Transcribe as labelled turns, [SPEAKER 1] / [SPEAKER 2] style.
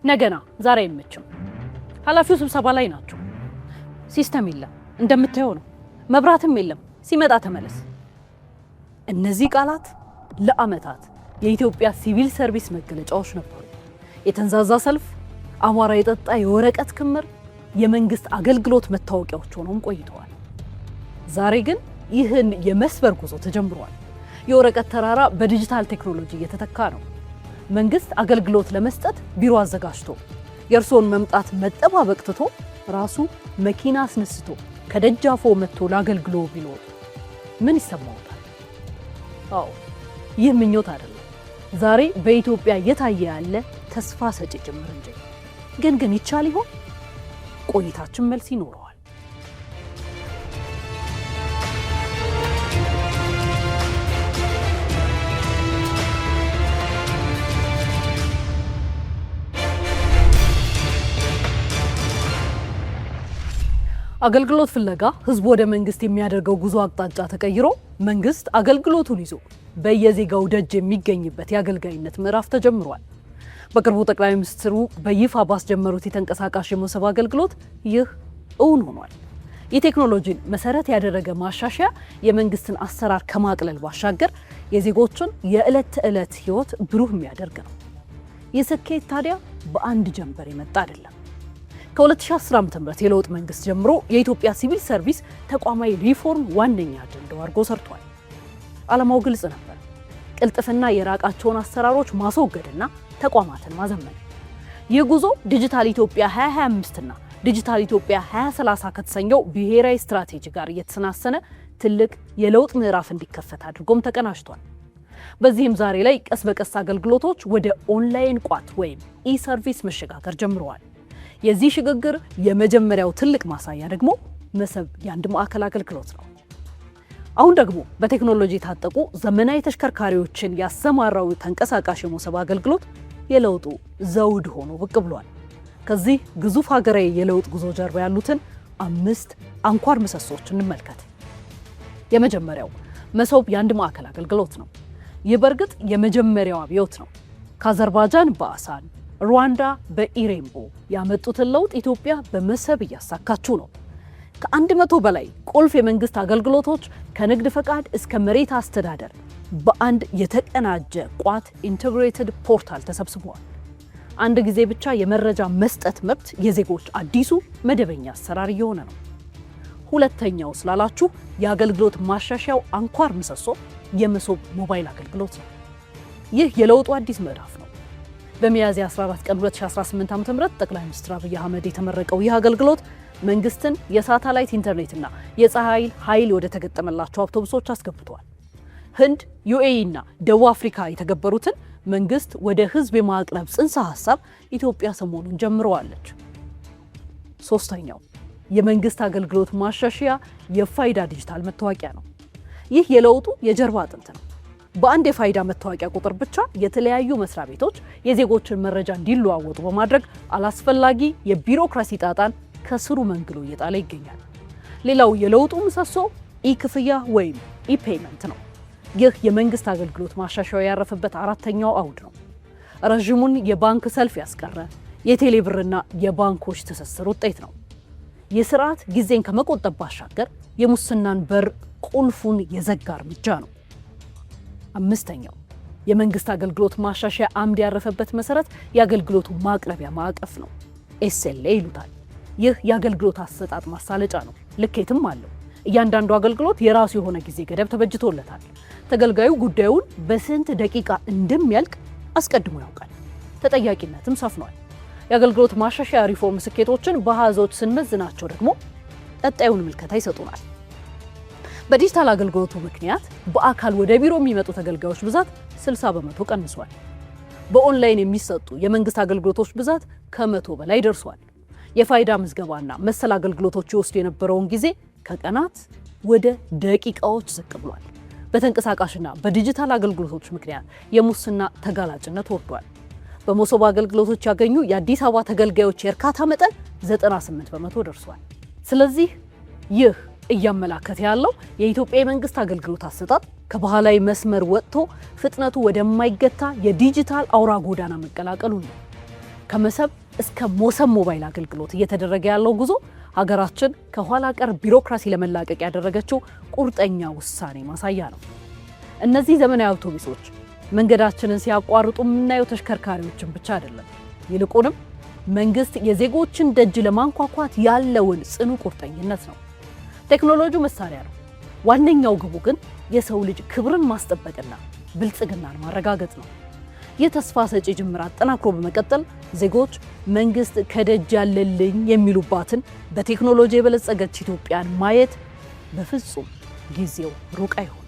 [SPEAKER 1] ነገና ዛሬ አይመችም። ኃላፊው ስብሰባ ላይ ናቸው። ሲስተም የለም እንደምታየው ነው። መብራትም የለም። ሲመጣ ተመለስ። እነዚህ ቃላት ለዓመታት የኢትዮጵያ ሲቪል ሰርቪስ መገለጫዎች ነበሩ። የተንዛዛ ሰልፍ፣ አቧራ የጠጣ የወረቀት ክምር የመንግስት አገልግሎት መታወቂያዎች ሆነው ቆይተዋል። ዛሬ ግን ይህን የመስበር ጉዞ ተጀምሯል። የወረቀት ተራራ በዲጂታል ቴክኖሎጂ እየተተካ ነው። መንግስት አገልግሎት ለመስጠት ቢሮ አዘጋጅቶ የእርሶን መምጣት መጠባበቅ ትቶ ራሱ መኪና አስነስቶ ከደጃፎ መጥቶ ላገልግሎ ቢሎት ምን ይሰማዎታል? አዎ ይህ ምኞት አይደለም። ዛሬ በኢትዮጵያ እየታየ ያለ ተስፋ ሰጪ ጅምር እንጂ። ግን ይቻል ይሆን? ቆይታችን መልስ ይኖረዋል። አገልግሎት ፍለጋ ህዝብ ወደ መንግስት የሚያደርገው ጉዞ አቅጣጫ ተቀይሮ መንግስት አገልግሎቱን ይዞ በየዜጋው ደጅ የሚገኝበት የአገልጋይነት ምዕራፍ ተጀምሯል። በቅርቡ ጠቅላይ ሚኒስትሩ በይፋ ባስጀመሩት የተንቀሳቃሽ የመሶብ አገልግሎት ይህ እውን ሆኗል። የቴክኖሎጂን መሰረት ያደረገ ማሻሻያ የመንግስትን አሰራር ከማቅለል ባሻገር የዜጎችን የዕለት ተዕለት ህይወት ብሩህ የሚያደርግ ነው። ይህ ስኬት ታዲያ በአንድ ጀንበር የመጣ አይደለም። ከ2010 ዓ.ም የለውጥ መንግስት ጀምሮ የኢትዮጵያ ሲቪል ሰርቪስ ተቋማዊ ሪፎርም ዋነኛ አጀንዳው አድርጎ ሰርቷል። ዓላማው ግልጽ ነበር። ቅልጥፍና የራቃቸውን አሰራሮች ማስወገድና ተቋማትን ማዘመን። ይህ ጉዞ ዲጂታል ኢትዮጵያ 2025 እና ዲጂታል ኢትዮጵያ 2030 ከተሰኘው ብሔራዊ ስትራቴጂ ጋር እየተሰናሰነ ትልቅ የለውጥ ምዕራፍ እንዲከፈት አድርጎም ተቀናጅቷል። በዚህም ዛሬ ላይ ቀስ በቀስ አገልግሎቶች ወደ ኦንላይን ቋት ወይም ኢሰርቪስ መሸጋገር ጀምረዋል። የዚህ ሽግግር የመጀመሪያው ትልቅ ማሳያ ደግሞ መሰብ የአንድ ማዕከል አገልግሎት ነው። አሁን ደግሞ በቴክኖሎጂ የታጠቁ ዘመናዊ ተሽከርካሪዎችን ያሰማራው ተንቀሳቃሽ የመሶብ አገልግሎት የለውጡ ዘውድ ሆኖ ብቅ ብሏል። ከዚህ ግዙፍ ሀገራዊ የለውጥ ጉዞ ጀርባ ያሉትን 5 አንኳር ምሰሶች እንመልከት። የመጀመሪያው መሶብ የአንድ ማዕከል አገልግሎት ነው። ይህ በእርግጥ የመጀመሪያው አብዮት ነው። ከአዘርባይጃን በአሳን ሩዋንዳ በኢሬምቦ ያመጡትን ለውጥ ኢትዮጵያ በመሰብ እያሳካችው ነው። ከ100 በላይ ቁልፍ የመንግስት አገልግሎቶች ከንግድ ፈቃድ እስከ መሬት አስተዳደር በአንድ የተቀናጀ ቋት ኢንተግሬትድ ፖርታል ተሰብስበዋል። አንድ ጊዜ ብቻ የመረጃ መስጠት መብት የዜጎች አዲሱ መደበኛ አሰራር እየሆነ ነው። ሁለተኛው ስላላችሁ የአገልግሎት ማሻሻያው አንኳር ምሰሶ የመሶብ ሞባይል አገልግሎት ነው። ይህ የለውጡ አዲስ ምዕራፍ ነው። በሚያዝያ 14 ቀን 2018 ዓ.ም ጠቅላይ ሚኒስትር አብይ አህመድ የተመረቀው ይህ አገልግሎት መንግስትን የሳተላይት ኢንተርኔትና የፀሐይ ኃይል ወደ ተገጠመላቸው አውቶቡሶች አስገብቷል። ህንድ፣ ዩኤኢ እና ደቡብ አፍሪካ የተገበሩትን መንግስት ወደ ህዝብ የማቅረብ ጽንሰ ሐሳብ ኢትዮጵያ ሰሞኑን ጀምረዋለች። ሶስተኛው የመንግስት አገልግሎት ማሻሻያ የፋይዳ ዲጂታል መታወቂያ ነው። ይህ የለውጡ የጀርባ አጥንት ነው። በአንድ የፋይዳ መታወቂያ ቁጥር ብቻ የተለያዩ መስሪያ ቤቶች የዜጎችን መረጃ እንዲለዋወጡ በማድረግ አላስፈላጊ የቢሮክራሲ ጣጣን ከስሩ መንግሎ እየጣለ ይገኛል። ሌላው የለውጡ ምሰሶ ኢክፍያ ወይም ኢፔመንት ነው። ይህ የመንግስት አገልግሎት ማሻሻያ ያረፈበት አራተኛው አውድ ነው። ረዥሙን የባንክ ሰልፍ ያስቀረ የቴሌብርና የባንኮች ትስስር ውጤት ነው። የስርዓት ጊዜን ከመቆጠብ ባሻገር የሙስናን በር ቁልፉን የዘጋ እርምጃ ነው። አምስተኛው የመንግስት አገልግሎት ማሻሻያ አምድ ያረፈበት መሰረት የአገልግሎቱ ማቅረቢያ ማዕቀፍ ነው። ኤስኤልኤ ይሉታል። ይህ የአገልግሎት አሰጣጥ ማሳለጫ ነው። ልኬትም አለው። እያንዳንዱ አገልግሎት የራሱ የሆነ ጊዜ ገደብ ተበጅቶለታል። ተገልጋዩ ጉዳዩን በስንት ደቂቃ እንደሚያልቅ አስቀድሞ ያውቃል። ተጠያቂነትም ሰፍኗል። የአገልግሎት ማሻሻያ ሪፎርም ስኬቶችን በአሃዞች ስንመዝናቸው ደግሞ ቀጣዩን ምልከታ ይሰጡናል። በዲጂታል አገልግሎቱ ምክንያት በአካል ወደ ቢሮ የሚመጡ ተገልጋዮች ብዛት 60 በመቶ ቀንሷል። በኦንላይን የሚሰጡ የመንግስት አገልግሎቶች ብዛት ከ100 በላይ ደርሷል። የፋይዳ ምዝገባና መሰል አገልግሎቶች ይወስዱ የነበረውን ጊዜ ከቀናት ወደ ደቂቃዎች ዝቅ ብሏል። በተንቀሳቃሽና በዲጂታል አገልግሎቶች ምክንያት የሙስና ተጋላጭነት ወርዷል። በመሶብ አገልግሎቶች ያገኙ የአዲስ አበባ ተገልጋዮች የእርካታ መጠን 98 በመቶ ደርሷል። ስለዚህ ይህ እያመላከተ ያለው የኢትዮጵያ የመንግስት አገልግሎት አሰጣጥ ከባህላዊ መስመር ወጥቶ ፍጥነቱ ወደማይገታ የዲጂታል አውራ ጎዳና መቀላቀሉ ነው። ከመሰብ እስከ ሞሰብ ሞባይል አገልግሎት እየተደረገ ያለው ጉዞ ሀገራችን ከኋላ ቀር ቢሮክራሲ ለመላቀቅ ያደረገችው ቁርጠኛ ውሳኔ ማሳያ ነው። እነዚህ ዘመናዊ አውቶቡሶች መንገዳችንን ሲያቋርጡ የምናየው ተሽከርካሪዎችን ብቻ አይደለም። ይልቁንም መንግስት የዜጎችን ደጅ ለማንኳኳት ያለውን ጽኑ ቁርጠኝነት ነው። ቴክኖሎጂው መሳሪያ ነው። ዋነኛው ግቡ ግን የሰው ልጅ ክብርን ማስጠበቅና ብልጽግናን ማረጋገጥ ነው። ይህ ተስፋ ሰጪ ጅምር አጠናክሮ በመቀጠል ዜጎች መንግስት ከደጅ ያለልኝ የሚሉባትን በቴክኖሎጂ የበለጸገች ኢትዮጵያን ማየት በፍጹም ጊዜው ሩቅ አይሆንም።